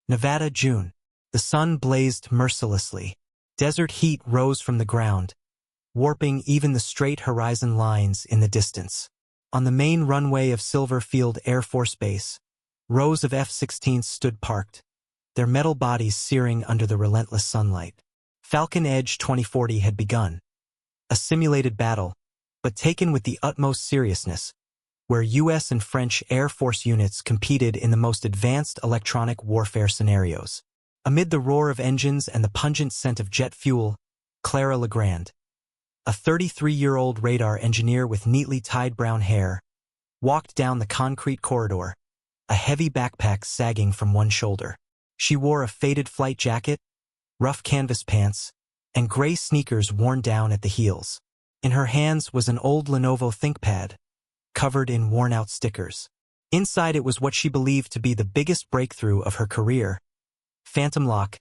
Nevada, June. The sun blazed mercilessly. Desert heat rose from the ground, warping even the straight horizon lines in the distance. On the main runway of Silver Field Air Force Base, rows of F-16s stood parked, their metal bodies searing under the relentless sunlight. Falcon Edge 2040 had begun. A simulated battle, but taken with the utmost seriousness, where U.S. and French Air Force units competed in the most advanced electronic warfare scenarios. Amid the roar of engines and the pungent scent of jet fuel, Clara Legrand, a 33-year-old radar engineer with neatly tied brown hair, walked down the concrete corridor, a heavy backpack sagging from one shoulder. She wore a faded flight jacket, rough canvas pants, and gray sneakers worn down at the heels. In her hands was an old Lenovo ThinkPad, covered in worn-out stickers. Inside it was what she believed to be the biggest breakthrough of her career: Phantom Lock,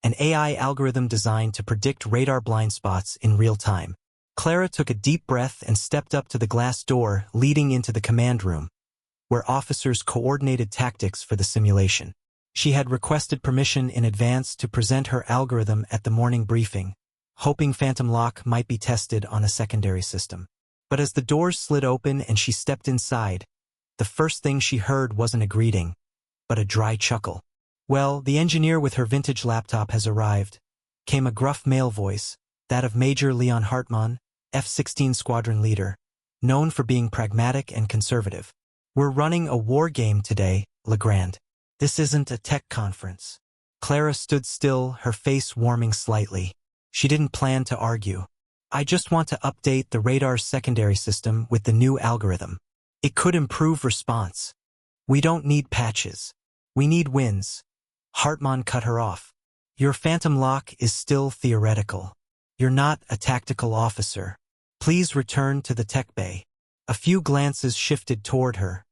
an AI algorithm designed to predict radar blind spots in real time. Clara took a deep breath and stepped up to the glass door leading into the command room, where officers coordinated tactics for the simulation. She had requested permission in advance to present her algorithm at the morning briefing, hoping Phantom Lock might be tested on a secondary system. But as the doors slid open and she stepped inside, the first thing she heard wasn't a greeting, but a dry chuckle. "Well, the engineer with her vintage laptop has arrived," came a gruff male voice, that of Major Leon Hartmann, F-16 squadron leader, known for being pragmatic and conservative. "We're running a war game today, Legrand. This isn't a tech conference." Clara stood still, her face warming slightly. She didn't plan to argue. "I just want to update the radar's secondary system with the new algorithm. It could improve response. We don't need patches. We need wins." Hartmann cut her off. "Your Phantom Lock is still theoretical. You're not a tactical officer. Please return to the tech bay." A few glances shifted toward her,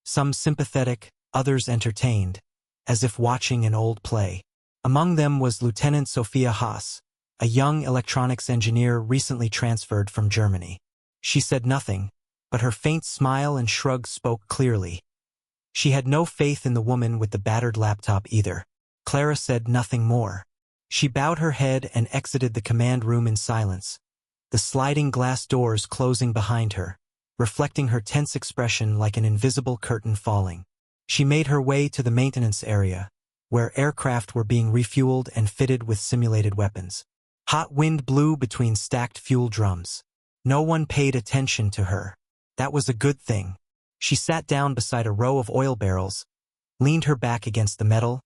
some sympathetic, others entertained, as if watching an old play. Among them was Lieutenant Sophia Haas, a young electronics engineer recently transferred from Germany. She said nothing, but her faint smile and shrug spoke clearly. She had no faith in the woman with the battered laptop either. Clara said nothing more. She bowed her head and exited the command room in silence, the sliding glass doors closing behind her, reflecting her tense expression like an invisible curtain falling. She made her way to the maintenance area, where aircraft were being refueled and fitted with simulated weapons. Hot wind blew between stacked fuel drums. No one paid attention to her. That was a good thing. She sat down beside a row of oil barrels, leaned her back against the metal,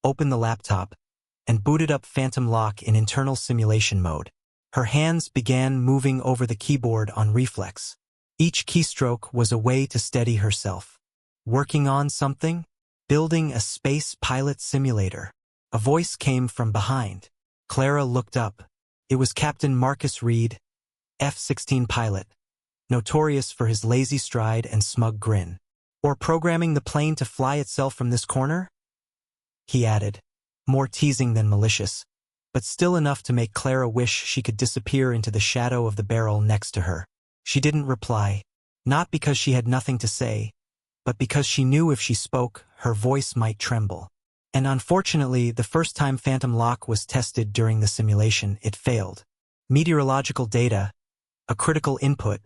opened the laptop, and booted up Phantom Lock in internal simulation mode. Her hands began moving over the keyboard on reflex. Each keystroke was a way to steady herself. Working on something? Building a space pilot simulator. A voice came from behind. Clara looked up. It was Captain Marcus Reed, F-16 pilot, notorious for his lazy stride and smug grin. "Or programming the plane to fly itself from this corner?" he added, more teasing than malicious, but still enough to make Clara wish she could disappear into the shadow of the barrel next to her. She didn't reply, not because she had nothing to say, but because she knew if she spoke, her voice might tremble. And unfortunately, the first time Phantom Lock was tested during the simulation, it failed. Meteorological data, a critical input,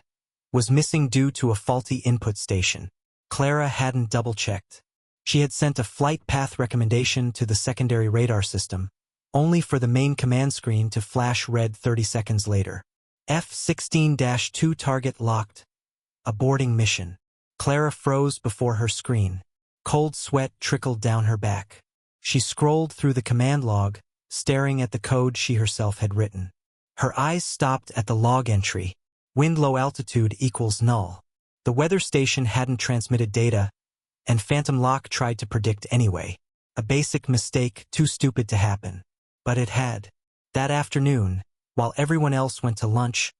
was missing due to a faulty input station. Clara hadn't double-checked. She had sent a flight path recommendation to the secondary radar system, only for the main command screen to flash red 30 seconds later. F-16-2 target locked. Aborting mission. Clara froze before her screen. Cold sweat trickled down her back. She scrolled through the command log, staring at the code she herself had written. Her eyes stopped at the log entry. Wind low altitude equals null. The weather station hadn't transmitted data, and Phantom Lock tried to predict anyway. A basic mistake too stupid to happen. But it had. That afternoon, while everyone else went to lunch,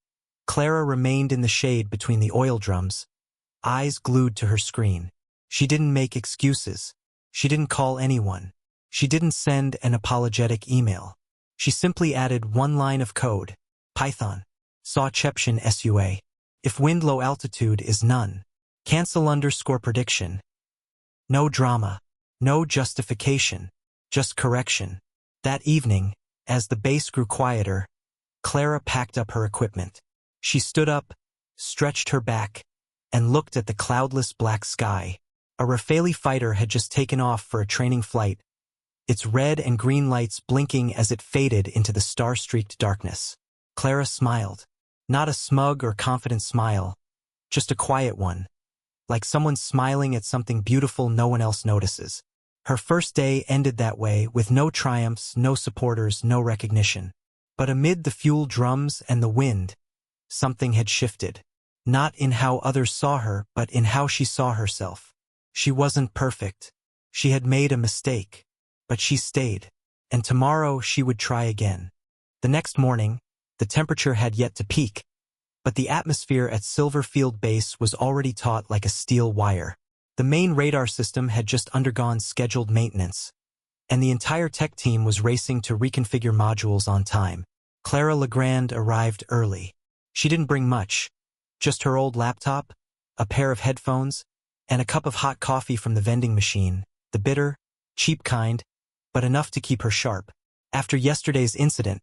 Clara remained in the shade between the oil drums, eyes glued to her screen. She didn't make excuses. She didn't call anyone. She didn't send an apologetic email. She simply added one line of code. Python. Sawception SUA. If wind low altitude is none. Cancel _ prediction. No drama. No justification. just correction. That evening, as the base grew quieter, Clara packed up her equipment. She stood up, stretched her back, and looked at the cloudless black sky. A Rafale fighter had just taken off for a training flight, its red and green lights blinking as it faded into the star-streaked darkness. Clara smiled. Not a smug or confident smile, just a quiet one, like someone smiling at something beautiful no one else notices. Her first day ended that way, with no triumphs, no supporters, no recognition. But amid the fuel drums and the wind, something had shifted. Not in how others saw her, but in how she saw herself. She wasn't perfect. She had made a mistake. But she stayed. And tomorrow she would try again. The next morning, the temperature had yet to peak, but the atmosphere at Silver Field Base was already taut like a steel wire. The main radar system had just undergone scheduled maintenance, and the entire tech team was racing to reconfigure modules on time. Clara Legrand arrived early. She didn't bring much, just her old laptop, a pair of headphones, and a cup of hot coffee from the vending machine, the bitter, cheap kind, but enough to keep her sharp. After yesterday's incident,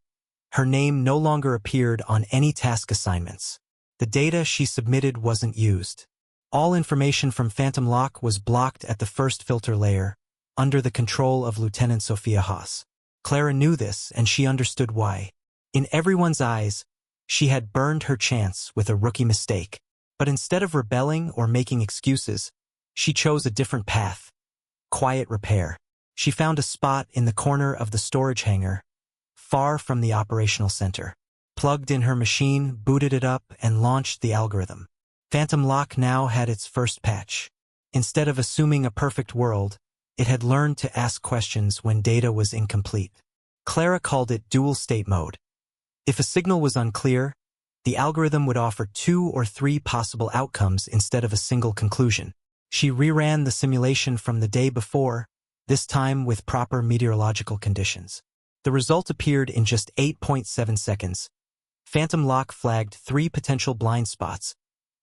her name no longer appeared on any task assignments. The data she submitted wasn't used. All information from Phantom Locke was blocked at the first filter layer, under the control of Lieutenant Sophia Haas. Clara knew this, and she understood why. In everyone's eyes, she had burned her chance with a rookie mistake. But instead of rebelling or making excuses, she chose a different path. Quiet repair. She found a spot in the corner of the storage hangar, far from the operational center. Plugged in her machine, booted it up, and launched the algorithm. Phantom Locke now had its first patch. Instead of assuming a perfect world, it had learned to ask questions when data was incomplete. Clara called it dual state mode. If a signal was unclear, the algorithm would offer 2 or 3 possible outcomes instead of a single conclusion. She reran the simulation from the day before, this time with proper meteorological conditions. The result appeared in just 8.7 seconds. Phantom Locke flagged 3 potential blind spots,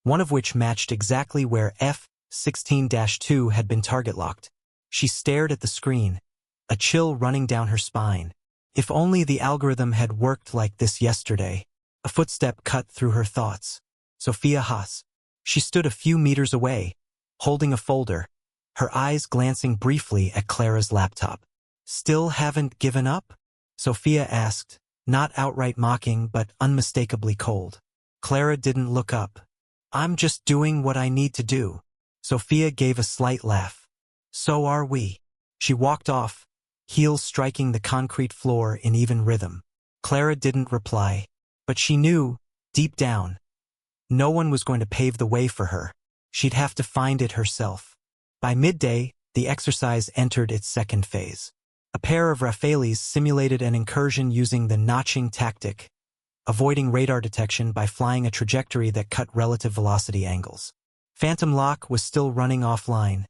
one of which matched exactly where F-16-2 had been target locked. She stared at the screen, a chill running down her spine. If only the algorithm had worked like this yesterday. A footstep cut through her thoughts. Sophia Haas. She stood a few meters away, holding a folder, her eyes glancing briefly at Clara's laptop. "Still haven't given up?" Sophia asked, not outright mocking but unmistakably cold. Clara didn't look up. "I'm just doing what I need to do." Sophia gave a slight laugh. "So are we." She walked off, heels striking the concrete floor in even rhythm. Clara didn't reply, but she knew, deep down, no one was going to pave the way for her. She'd have to find it herself. By midday, the exercise entered its second phase. A pair of Rafales simulated an incursion using the notching tactic, avoiding radar detection by flying a trajectory that cut relative velocity angles. Phantom Locke was still running offline,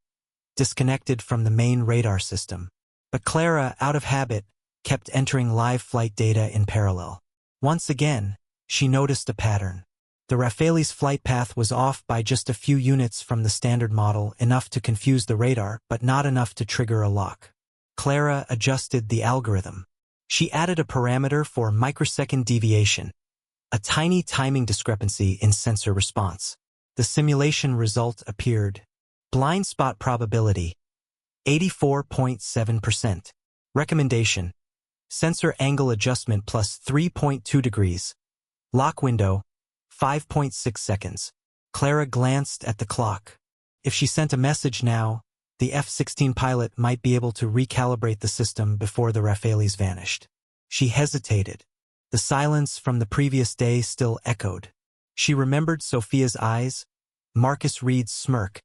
disconnected from the main radar system. But Clara, out of habit, kept entering live flight data in parallel. Once again, she noticed a pattern. The Rafale's flight path was off by just a few units from the standard model, enough to confuse the radar, but not enough to trigger a lock. Clara adjusted the algorithm. She added a parameter for microsecond deviation, a tiny timing discrepancy in sensor response. The simulation result appeared. Blind spot probability, 84.7%. Recommendation, sensor angle adjustment plus 3.2 degrees. Lock window, 5.6 seconds. Clara glanced at the clock. If she sent a message now, the F-16 pilot might be able to recalibrate the system before the Rafales vanished. She hesitated. The silence from the previous day still echoed. She remembered Sophia's eyes, Marcus Reed's smirk,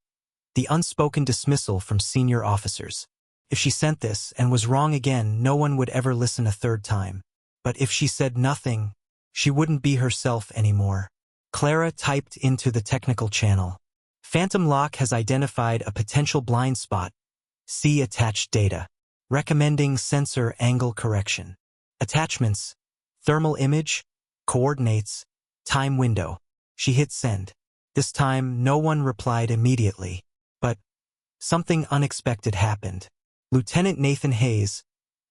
the unspoken dismissal from senior officers. If she sent this and was wrong again, no one would ever listen a third time. But if she said nothing, she wouldn't be herself anymore. Clara typed into the technical channel. Phantom Locke has identified a potential blind spot. See attached data. Recommending sensor angle correction. Attachments, thermal image, coordinates, time window. She hit send. This time, no one replied immediately. But something unexpected happened. Lieutenant Nathan Hayes,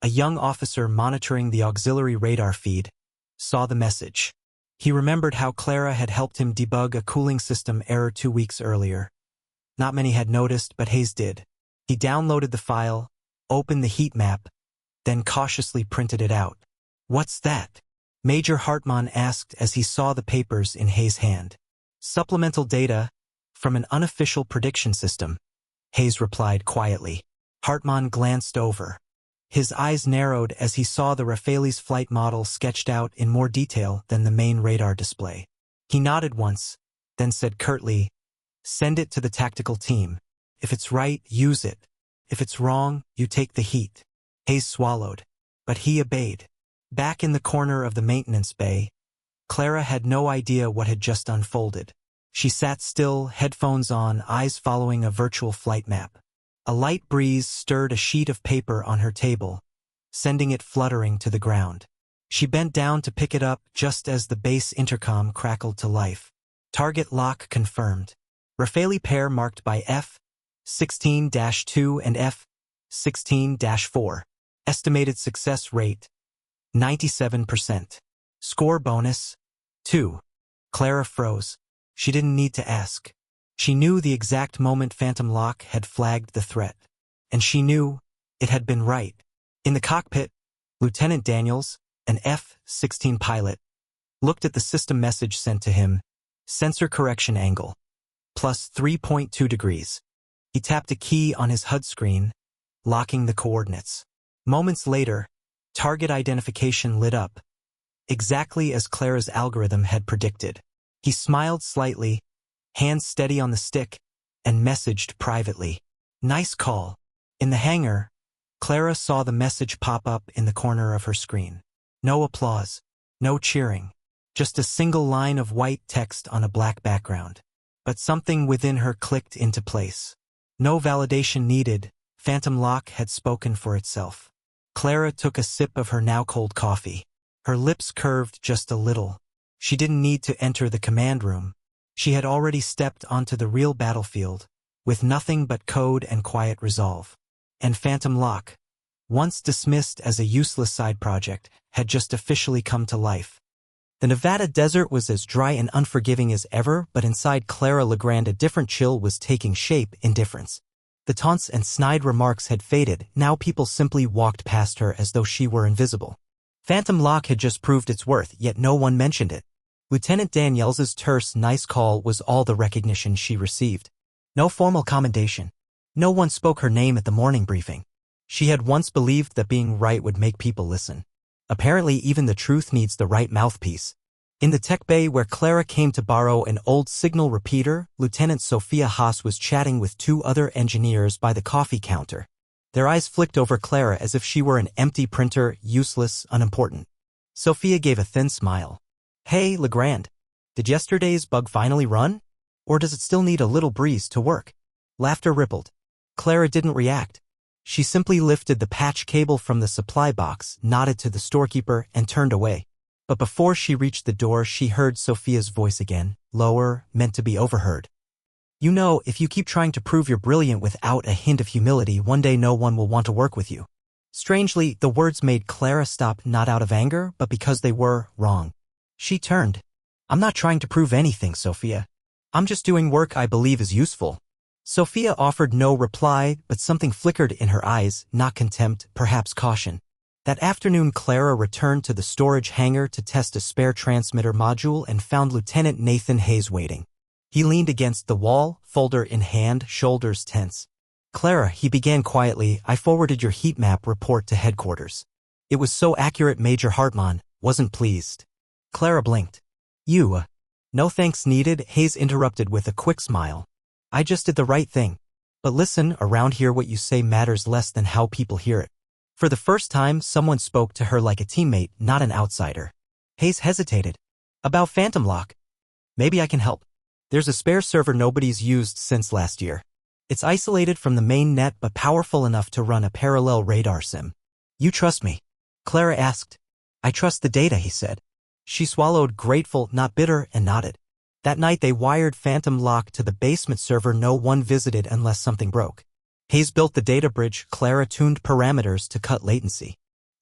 A young officer monitoring the auxiliary radar feed saw the message. He remembered how Clara had helped him debug a cooling system error 2 weeks earlier. Not many had noticed, but Hayes did. He downloaded the file, opened the heat map, then cautiously printed it out. "What's that?" Major Hartman asked as he saw the papers in Hayes' hand. "Supplemental data from an unofficial prediction system," Hayes replied quietly. Hartman glanced over. His eyes narrowed as he saw the Rafale's flight model sketched out in more detail than the main radar display. He nodded once, then said curtly, "Send it to the tactical team. If it's right, use it. If it's wrong, you take the heat." Hayes swallowed, but he obeyed. Back in the corner of the maintenance bay, Clara had no idea what had just unfolded. She sat still, headphones on, eyes following a virtual flight map. A light breeze stirred a sheet of paper on her table, sending it fluttering to the ground. She bent down to pick it up just as the base intercom crackled to life. Target lock confirmed. Rafale pair marked by F-16-2 and F-16-4. Estimated success rate, 97%. Score bonus, 2. Clara froze. She didn't need to ask. She knew the exact moment Phantom Lock had flagged the threat. And she knew it had been right. In the cockpit, Lieutenant Daniels, an F-16 pilot, looked at the system message sent to him. Sensor correction angle, plus 3.2 degrees. He tapped a key on his HUD screen, locking the coordinates. Moments later, target identification lit up, exactly as Clara's algorithm had predicted. He smiled slightly, hands steady on the stick, and messaged privately. "Nice call." In the hangar, Clara saw the message pop up in the corner of her screen. No applause, no cheering, just a single line of white text on a black background. But something within her clicked into place. No validation needed, Phantom Lock had spoken for itself. Clara took a sip of her now-cold coffee. Her lips curved just a little. She didn't need to enter the command room. She had already stepped onto the real battlefield, with nothing but code and quiet resolve. And Phantom Lock, once dismissed as a useless side project, had just officially come to life. The Nevada desert was as dry and unforgiving as ever, but inside Clara LeGrand a different chill was taking shape. Indifference. The taunts and snide remarks had faded, now people simply walked past her as though she were invisible. Phantom Lock had just proved its worth, yet no one mentioned it. Lieutenant Daniels's terse, "nice call" was all the recognition she received. No formal commendation. No one spoke her name at the morning briefing. She had once believed that being right would make people listen. Apparently even the truth needs the right mouthpiece. In the tech bay where Clara came to borrow an old signal repeater, Lieutenant Sophia Haas was chatting with 2 other engineers by the coffee counter. Their eyes flicked over Clara as if she were an empty printer, useless, unimportant. Sophia gave a thin smile. "Hey, LeGrand, did yesterday's bug finally run? Or does it still need a little breeze to work?" Laughter rippled. Clara didn't react. She simply lifted the patch cable from the supply box, nodded to the storekeeper, and turned away. But before she reached the door, she heard Sophia's voice again, lower, meant to be overheard. "You know, if you keep trying to prove you're brilliant without a hint of humility, one day no one will want to work with you." Strangely, the words made Clara stop, not out of anger, but because they were wrong. She turned. "I'm not trying to prove anything, Sophia. I'm just doing work I believe is useful." Sophia offered no reply, but something flickered in her eyes, not contempt, perhaps caution. That afternoon Clara returned to the storage hangar to test a spare transmitter module and found Lieutenant Nathan Hayes waiting. He leaned against the wall, folder in hand, shoulders tense. "Clara," he began quietly, "I forwarded your heat map report to headquarters. It was so accurate Major Hartman wasn't pleased." Clara blinked. "You, no thanks needed," Hayes interrupted with a quick smile. "I just did the right thing. But listen, around here what you say matters less than how people hear it." For the first time, someone spoke to her like a teammate, not an outsider. Hayes hesitated. "About Phantom Lock. Maybe I can help. There's a spare server nobody's used since last year. It's isolated from the main net but powerful enough to run a parallel radar sim. You trust me?" Clara asked. "I trust the data," he said. She swallowed, grateful, not bitter, and nodded. That night they wired Phantom Lock to the basement server no one visited unless something broke. Hayes built the data bridge, Clara tuned parameters to cut latency.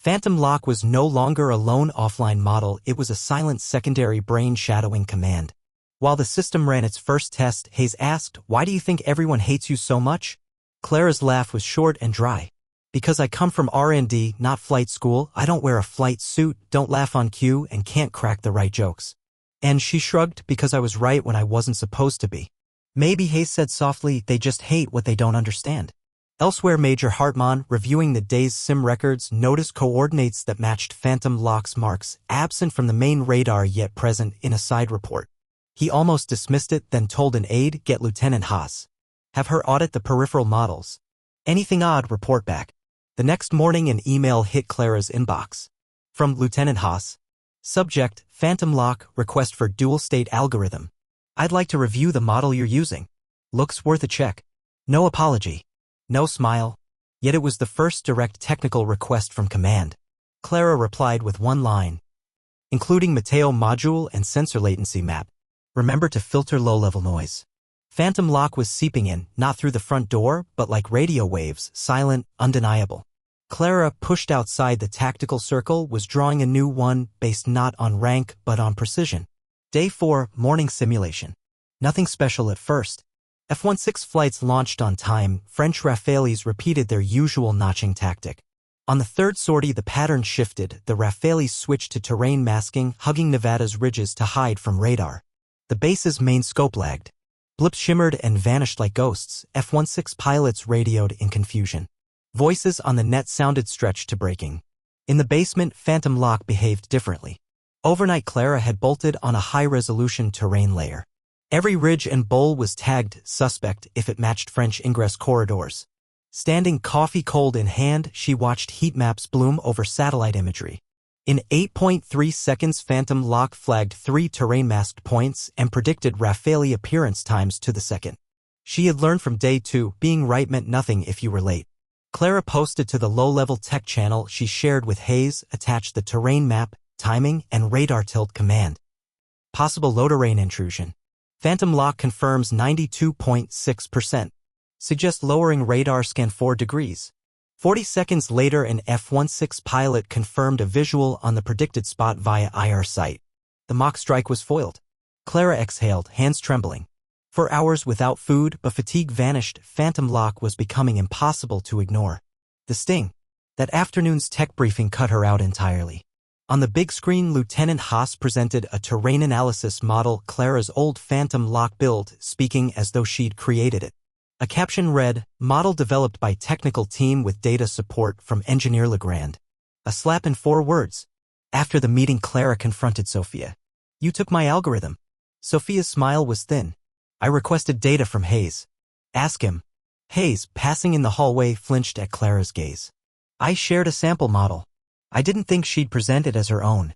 Phantom Lock was no longer a lone offline model, it was a silent secondary brain shadowing command. While the system ran its first test, Hayes asked, "Why do you think everyone hates you so much?" Clara's laugh was short and dry. "Because I come from R&D, not flight school, I don't wear a flight suit, don't laugh on cue, and can't crack the right jokes." And she shrugged, "Because I was right when I wasn't supposed to be." "Maybe," Hayes said softly, "they just hate what they don't understand." Elsewhere, Major Hartman, reviewing the day's sim records, noticed coordinates that matched Phantom Lock's marks, absent from the main radar yet present in a side report. He almost dismissed it, then told an aide, "Get Lieutenant Haas. Have her audit the peripheral models. Anything odd, report back." The next morning an email hit Clara's inbox. From Lieutenant Haas. Subject, Phantom Lock, request for dual-state algorithm. "I'd like to review the model you're using. Looks worth a check." No apology. No smile. Yet it was the first direct technical request from command. Clara replied with one line. "Including Mateo module and sensor latency map. Remember to filter low-level noise." Phantom Lock was seeping in, not through the front door, but like radio waves, silent, undeniable. Clara, pushed outside the tactical circle, was drawing a new one, based not on rank, but on precision. Day 4, morning simulation. Nothing special at first. F-16 flights launched on time, French Rafales repeated their usual notching tactic. On the third sortie the pattern shifted, the Rafales switched to terrain masking, hugging Nevada's ridges to hide from radar. The base's main scope lagged. Blips shimmered and vanished like ghosts, F-16 pilots radioed in confusion. Voices on the net sounded stretched to breaking. In the basement, Phantom Lock behaved differently. Overnight Clara had bolted on a high-resolution terrain layer. Every ridge and bowl was tagged suspect if it matched French ingress corridors. Standing coffee cold in hand, she watched heat maps bloom over satellite imagery. In 8.3 seconds, Phantom Lock flagged 3 terrain-masked points and predicted Rafale appearance times to the second. She had learned from day 2, being right meant nothing if you were late. Clara posted to the low-level tech channel she shared with Hayes, attached the terrain map, timing, and radar tilt command. Possible low terrain intrusion. Phantom Lock confirms 92.6%. Suggest lowering radar scan 4 degrees. 40 seconds later an F-16 pilot confirmed a visual on the predicted spot via IR sight. The mock strike was foiled. Clara exhaled, hands trembling. For hours without food, but fatigue vanished, Phantom Lock was becoming impossible to ignore. The sting. That afternoon's tech briefing cut her out entirely. On the big screen, Lieutenant Haas presented a terrain analysis model, Clara's old Phantom Lock build, speaking as though she'd created it. A caption read, "Model developed by technical team with data support from Engineer Legrand." A slap in 4 words. After the meeting, Clara confronted Sophia. "You took my algorithm." Sophia's smile was thin. "I requested data from Hayes." "Ask him." Hayes, passing in the hallway, flinched at Clara's gaze. "I shared a sample model. I didn't think she'd present it as her own."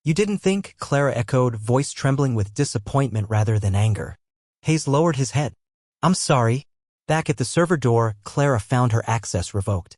"You didn't think?" Clara echoed, voice trembling with disappointment rather than anger. Hayes lowered his head. "I'm sorry." Back at the server door, Clara found her access revoked.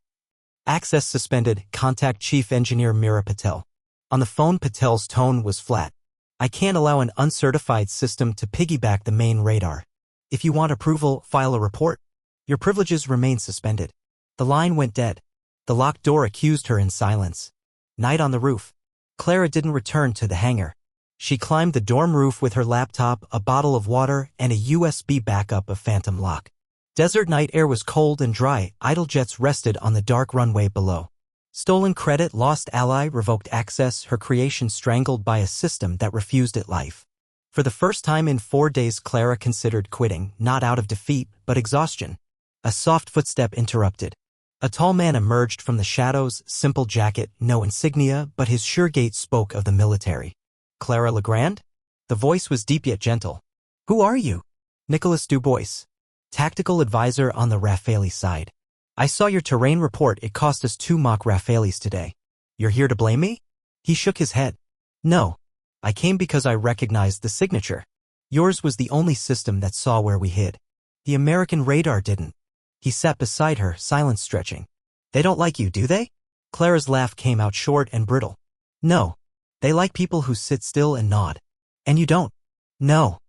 Access suspended, contact Chief Engineer Mira Patel. On the phone, Patel's tone was flat. "I can't allow an uncertified system to piggyback the main radar. If you want approval, file a report. Your privileges remain suspended." The line went dead. The locked door accused her in silence. Night on the roof. Clara didn't return to the hangar. She climbed the dorm roof with her laptop, a bottle of water, and a USB backup of Phantom Lock. Desert night air was cold and dry, idle jets rested on the dark runway below. Stolen credit, lost ally, revoked access, her creation strangled by a system that refused it life. For the first time in 4 days, Clara considered quitting, not out of defeat, but exhaustion. A soft footstep interrupted. A tall man emerged from the shadows, simple jacket, no insignia, but his sure gait spoke of the military. "Clara Legrand?" The voice was deep yet gentle. "Who are you?" "Nicholas Dubois. Tactical advisor on the Rafale side. I saw your terrain report, it cost us 2 mock Rafales today. You're here to blame me?" He shook his head. "No. I came because I recognized the signature. Yours was the only system that saw where we hid. The American radar didn't." He sat beside her, silence stretching. "They don't like you, do they?" Clara's laugh came out short and brittle. "No. They like people who sit still and nod. And you don't." "No."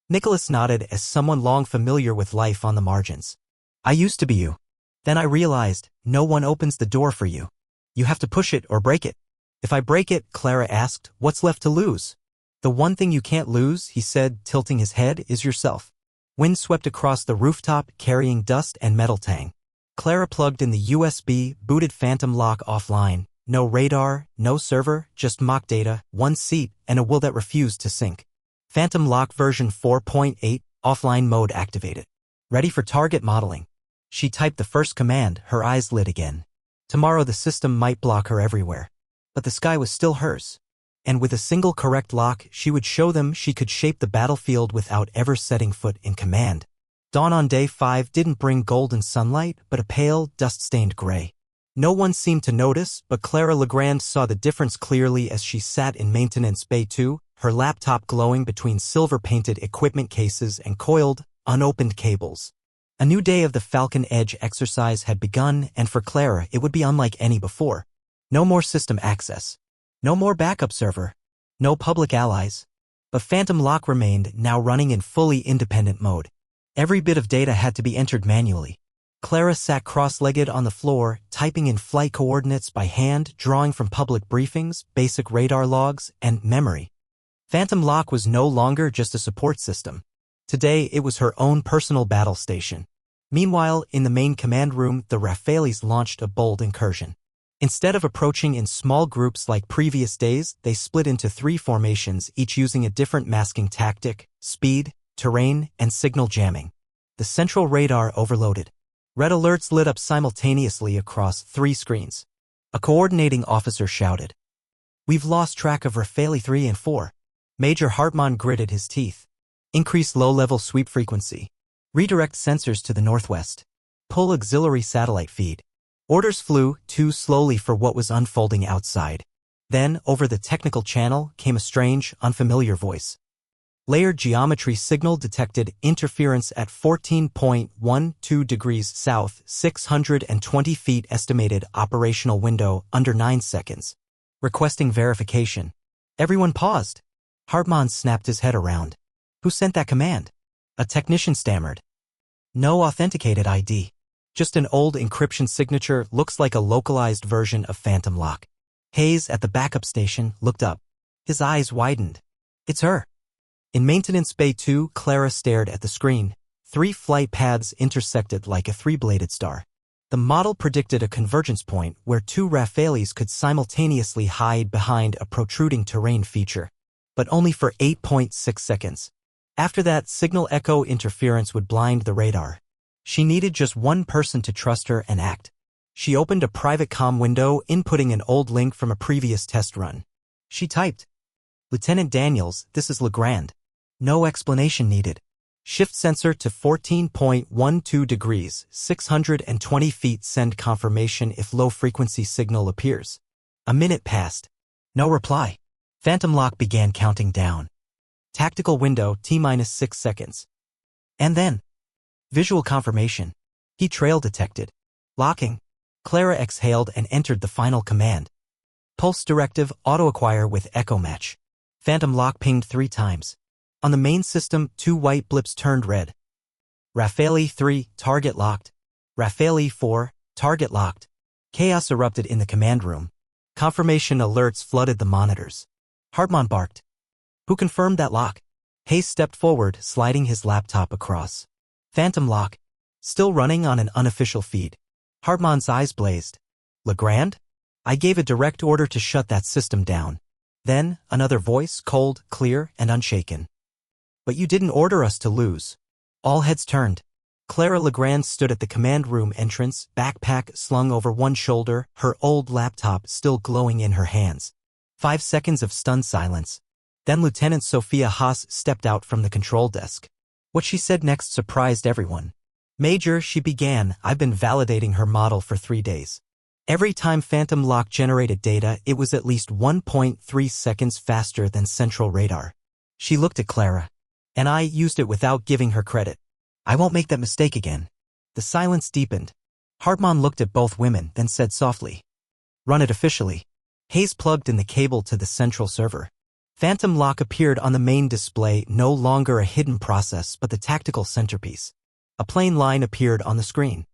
Nicholas nodded as someone long familiar with life on the margins. "I used to be you. Then I realized, no one opens the door for you. You have to push it or break it. If I break it, Clara asked, what's left to lose? The one thing you can't lose, he said, tilting his head, is yourself. Wind swept across the rooftop, carrying dust and metal tang. Clara plugged in the USB, booted Phantom Lock offline. No radar, no server, just mock data, one seat, and a will that refused to sync. Phantom Lock version 4.8, offline mode activated. Ready for target modeling. She typed the first command, her eyes lit again. Tomorrow the system might block her everywhere. But the sky was still hers. And with a single correct lock, she would show them she could shape the battlefield without ever setting foot in command. Dawn on day 5 didn't bring golden sunlight, but a pale, dust-stained gray. No one seemed to notice, but Clara Legrand saw the difference clearly as she sat in Maintenance Bay 2, her laptop glowing between silver-painted equipment cases and coiled, unopened cables. A new day of the Falcon Edge exercise had begun, and for Clara it would be unlike any before. No more system access. No more backup server. No public allies. But Phantom Lock remained, now running in fully independent mode. Every bit of data had to be entered manually. Clara sat cross-legged on the floor, typing in flight coordinates by hand, drawing from public briefings, basic radar logs, and memory. Phantom Lock was no longer just a support system. Today, it was her own personal battle station. Meanwhile, in the main command room, the Rafales launched a bold incursion. Instead of approaching in small groups like previous days, they split into 3 formations, each using a different masking tactic, speed, terrain, and signal jamming. The central radar overloaded. Red alerts lit up simultaneously across 3 screens. A coordinating officer shouted, "We've lost track of Rafale 3 and 4. Major Hartmann gritted his teeth. Increase low-level sweep frequency. Redirect sensors to the northwest. Pull auxiliary satellite feed." Orders flew too slowly for what was unfolding outside. Then, over the technical channel, came a strange, unfamiliar voice. Layered geometry signal detected interference at 14.12 degrees south, 620 feet estimated operational window under 9 seconds. Requesting verification. Everyone paused. Hartmann snapped his head around. Who sent that command? A technician stammered. No authenticated ID. Just an old encryption signature, looks like a localized version of Phantom Lock. Hayes, at the backup station, looked up. His eyes widened. It's her. In Maintenance Bay 2, Clara stared at the screen. 3 flight paths intersected like a 3-bladed star. The model predicted a convergence point where 2 Rafales could simultaneously hide behind a protruding terrain feature. But only for 8.6 seconds. After that, signal echo interference would blind the radar. She needed just one person to trust her and act. She opened a private comm window, inputting an old link from a previous test run. She typed, "Lieutenant Daniels, this is Legrand. No explanation needed. Shift sensor to 14.12 degrees, 620 feet, send confirmation if low-frequency signal appears." A minute passed. No reply. Phantom Lock began counting down. Tactical window, T-6 seconds. And then, visual confirmation. Heat trail detected. Locking. Clara exhaled and entered the final command. Pulse directive, auto-acquire with echo match. Phantom Lock pinged 3 times. On the main system, 2 white blips turned red. Rafale 3, target locked. Rafale 4, target locked. Chaos erupted in the command room. Confirmation alerts flooded the monitors. Hartmann barked. Who confirmed that lock? Hayes stepped forward, sliding his laptop across. Phantom Lock. Still running on an unofficial feed. Hartmann's eyes blazed. Legrand? I gave a direct order to shut that system down. Then, another voice, cold, clear, and unshaken. But you didn't order us to lose. All heads turned. Clara Legrand stood at the command room entrance, backpack slung over one shoulder, her old laptop still glowing in her hands. 5 seconds of stunned silence. Then Lieutenant Sophia Haas stepped out from the control desk. What she said next surprised everyone. "Major," she began, "I've been validating her model for 3 days. Every time Phantom Lock generated data, it was at least 1.3 seconds faster than central radar." She looked at Clara. "And I used it without giving her credit. I won't make that mistake again." The silence deepened. Hartmann looked at both women, then said softly, "Run it officially." Hayes plugged in the cable to the central server. Phantom Lock appeared on the main display, no longer a hidden process but the tactical centerpiece. A plain line appeared on the screen.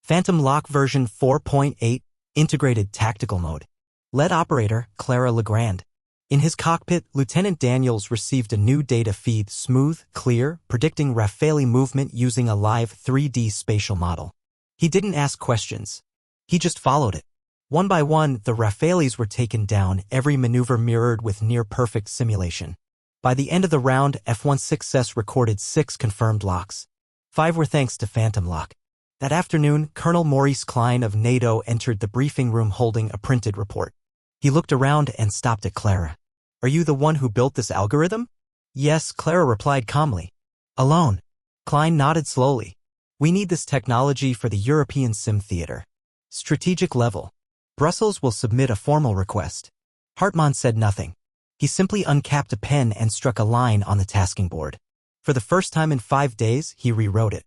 Phantom Lock version 4.8, Integrated Tactical Mode. Lead operator, Clara Legrand. In his cockpit, Lieutenant Daniels received a new data feed, smooth, clear, predicting Rafale movement using a live 3D spatial model. He didn't ask questions. He just followed it. One by one, the Rafales were taken down, every maneuver mirrored with near-perfect simulation. By the end of the round, F-16S recorded 6 confirmed locks. 5 were thanks to Phantom Lock. That afternoon, Colonel Maurice Klein of NATO entered the briefing room holding a printed report. He looked around and stopped at Clara. "Are you the one who built this algorithm?" "Yes," Clara replied calmly. "Alone?" Klein nodded slowly. "We need this technology for the European Sim Theater. Strategic level. Brussels will submit a formal request." Hartmann said nothing. He simply uncapped a pen and struck a line on the tasking board. For the first time in 5 days, he rewrote it.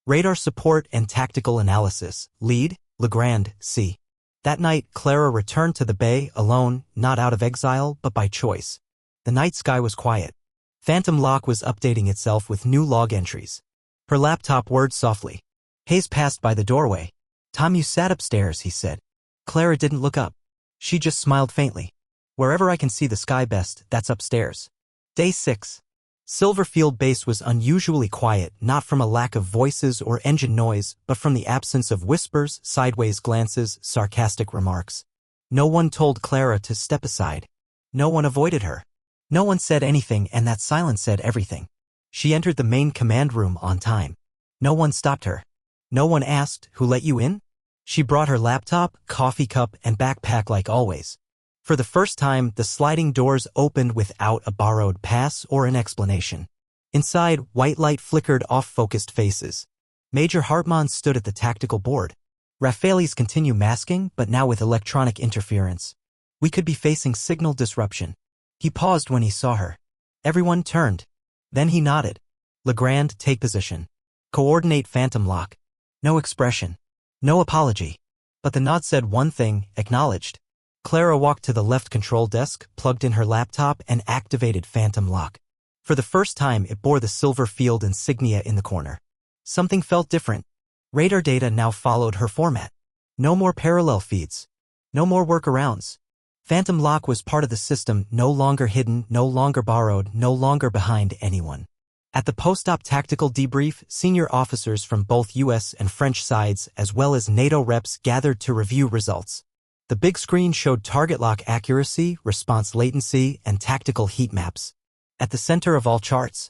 Radar support and tactical analysis. Lead, Legrand, C. That night, Clara returned to the bay, alone, not out of exile, but by choice. The night sky was quiet. Phantom Lock was updating itself with new log entries. Her laptop whirred softly. Hayes passed by the doorway. "Tom, you sat upstairs," he said. Clara didn't look up. She just smiled faintly. "Wherever I can see the sky best, that's upstairs." Day 6. Silverfield Base was unusually quiet, not from a lack of voices or engine noise, but from the absence of whispers, sideways glances, sarcastic remarks. No one told Clara to step aside. No one avoided her. No one said anything, and that silence said everything. She entered the main command room on time. No one stopped her. No one asked, "Who let you in?" She brought her laptop, coffee cup, and backpack like always. For the first time, the sliding doors opened without a borrowed pass or an explanation. Inside, white light flickered off focused faces. Major Hartmann stood at the tactical board. "Rafales continue masking, but now with electronic interference. We could be facing signal disruption." He paused when he saw her. Everyone turned. Then he nodded. "Legrand, take position. Coordinate Phantom Lock." No expression. No apology. But the nod said one thing, acknowledged. Clara walked to the left control desk, plugged in her laptop, and activated Phantom Lock. For the first time, it bore the Silverfield insignia in the corner. Something felt different. Radar data now followed her format. No more parallel feeds. No more workarounds. Phantom Lock was part of the system, no longer hidden, no longer borrowed, no longer behind anyone. At the post-op tactical debrief, senior officers from both US and French sides, as well as NATO reps, gathered to review results. The big screen showed target lock accuracy, response latency, and tactical heat maps. At the center of all charts,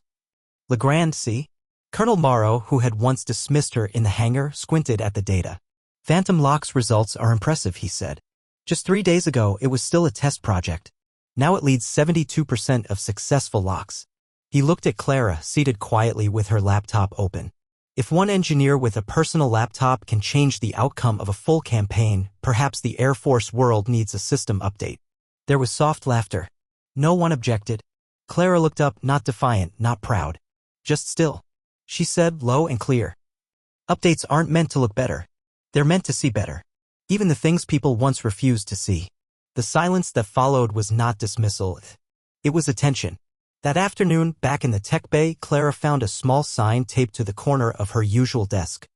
Legrand, C. Colonel Morrow, who had once dismissed her in the hangar, squinted at the data. "Phantom Lock's results are impressive," he said. "Just 3 days ago, it was still a test project. Now it leads 72% of successful locks." He looked at Clara, seated quietly with her laptop open. If one engineer with a personal laptop can change the outcome of a full campaign, perhaps the Air Force world needs a system update. There was soft laughter. No one objected. Clara looked up, not defiant, not proud. "Just still," she said, low and clear. "Updates aren't meant to look better. They're meant to see better. Even the things people once refused to see." The silence that followed was not dismissal. It was attention. That afternoon, back in the tech bay, Clara found a small sign taped to the corner of her usual desk.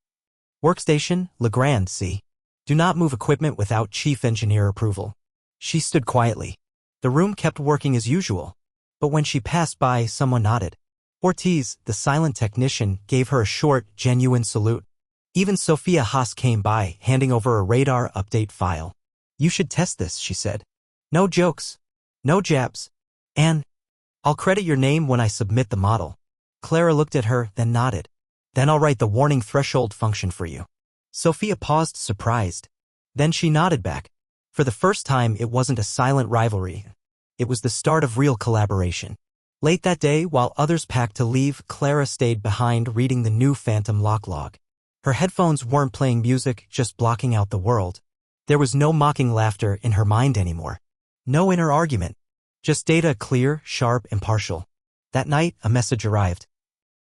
"Workstation, Legrand, C. Do not move equipment without chief engineer approval." She stood quietly. The room kept working as usual. But when she passed by, someone nodded. Ortiz, the silent technician, gave her a short, genuine salute. Even Sophia Haas came by, handing over a radar update file. "You should test this," she said. "No jokes. No jabs. And I'll credit your name when I submit the model." Clara looked at her, then nodded. "Then I'll write the warning threshold function for you." Sophia paused, surprised. Then she nodded back. For the first time, it wasn't a silent rivalry. It was the start of real collaboration. Late that day, while others packed to leave, Clara stayed behind reading the new Phantom Lock log. Her headphones weren't playing music, just blocking out the world. There was no mocking laughter in her mind anymore. No inner argument. Just data, clear, sharp, impartial. That night, a message arrived.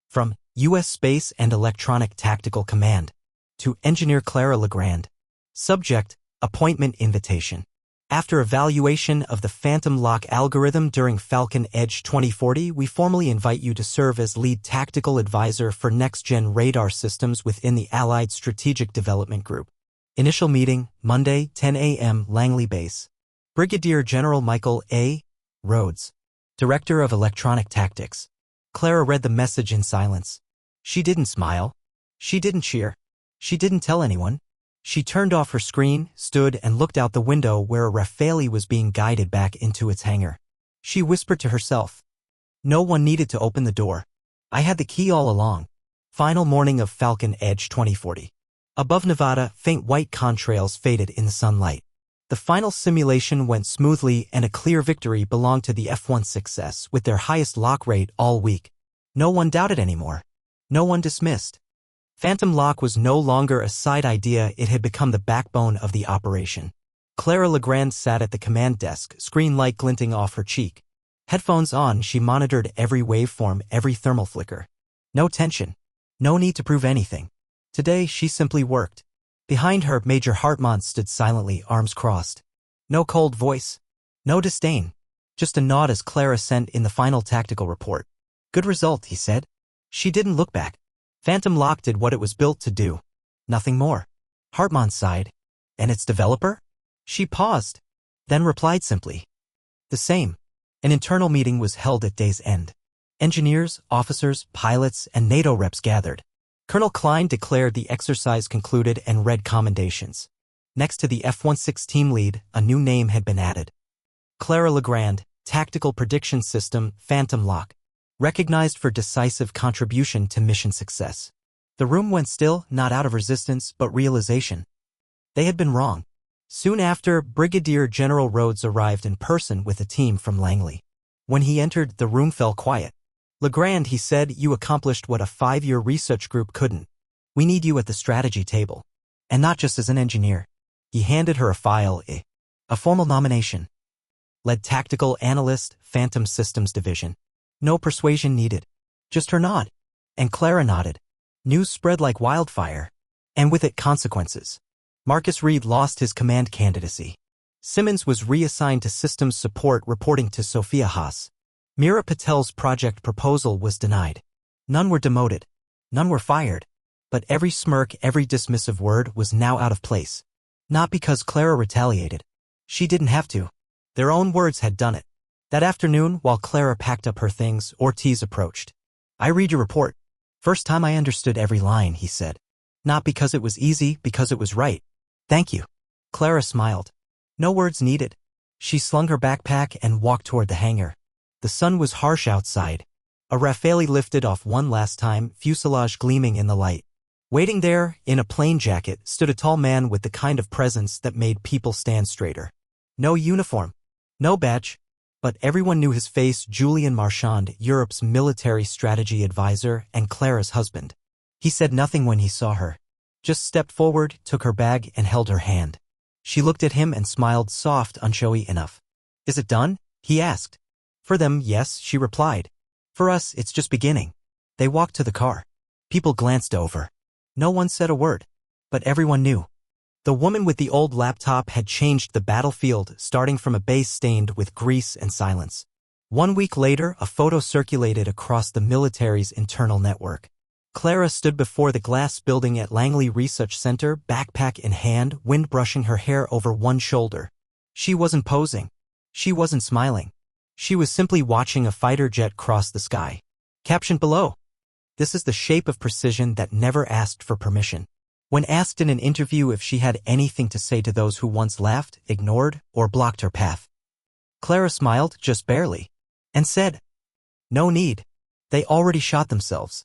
From U.S. Space and Electronic Tactical Command to Engineer Clara Legrand. Subject, appointment invitation. After evaluation of the Phantom Lock algorithm during Falcon Edge 2040, we formally invite you to serve as lead tactical advisor for next-gen radar systems within the Allied Strategic Development Group. Initial meeting, Monday, 10 a.m. Langley Base. Brigadier General Michael A. Rhodes, Director of Electronic Tactics. Clara read the message in silence. She didn't smile. She didn't cheer. She didn't tell anyone. She turned off her screen, stood and looked out the window where a Rafale was being guided back into its hangar. She whispered to herself. No one needed to open the door. I had the key all along. Final morning of Falcon Edge 2040. Above Nevada, faint white contrails faded in the sunlight. The final simulation went smoothly and a clear victory belonged to the F-16s with their highest lock rate all week. No one doubted anymore. No one dismissed. Phantom lock was no longer a side idea, it had become the backbone of the operation. Clara Legrand sat at the command desk, screen light glinting off her cheek. Headphones on, she monitored every waveform, every thermal flicker. No tension. No need to prove anything. Today, she simply worked. Behind her, Major Hartmont stood silently, arms crossed. No cold voice. No disdain. Just a nod as Clara sent in the final tactical report. Good result, he said. She didn't look back. Phantom Lock did what it was built to do. Nothing more. Hartmont sighed. And its developer? She paused, then replied simply. The same. An internal meeting was held at day's end. Engineers, officers, pilots, and NATO reps gathered. Colonel Klein declared the exercise concluded and read commendations. Next to the F-16 team lead, a new name had been added. Clara Legrand, Tactical Prediction System, Phantom Lock. Recognized for decisive contribution to mission success. The room went still, not out of resistance, but realization. They had been wrong. Soon after, Brigadier General Rhodes arrived in person with a team from Langley. When he entered, the room fell quiet. Legrand, he said, you accomplished what a 5-year research group couldn't. We need you at the strategy table. And not just as an engineer. He handed her a file, a formal nomination. Led Tactical Analyst, Phantom Systems Division. No persuasion needed. Just her nod. And Clara nodded. News spread like wildfire. And with it, consequences. Marcus Reed lost his command candidacy. Simmons was reassigned to systems support, reporting to Sophia Haas. Meera Patel's project proposal was denied. None were demoted. None were fired. But every smirk, every dismissive word was now out of place. Not because Clara retaliated. She didn't have to. Their own words had done it. That afternoon, while Clara packed up her things, Ortiz approached. I read your report. First time I understood every line, he said. Not because it was easy, because it was right. Thank you. Clara smiled. No words needed. She slung her backpack and walked toward the hangar. The sun was harsh outside. A Rafale lifted off one last time, fuselage gleaming in the light. Waiting there, in a plain jacket, stood a tall man with the kind of presence that made people stand straighter. No uniform. No badge. But everyone knew his face, Julian Marchand, Europe's military strategy advisor and Clara's husband. He said nothing when he saw her. Just stepped forward, took her bag, and held her hand. She looked at him and smiled, soft, unshowy enough. Is it done? He asked. For them, yes, she replied. For us, it's just beginning. They walked to the car. People glanced over. No one said a word. But everyone knew. The woman with the old laptop had changed the battlefield, starting from a base stained with grease and silence. 1 week later, a photo circulated across the military's internal network. Clara stood before the glass building at Langley Research Center, backpack in hand, wind brushing her hair over one shoulder. She wasn't posing. She wasn't smiling. She was simply watching a fighter jet cross the sky. Captioned below. This is the shape of precision that never asked for permission. When asked in an interview if she had anything to say to those who once laughed, ignored, or blocked her path, Clara smiled, just barely, and said, no need. They already shot themselves.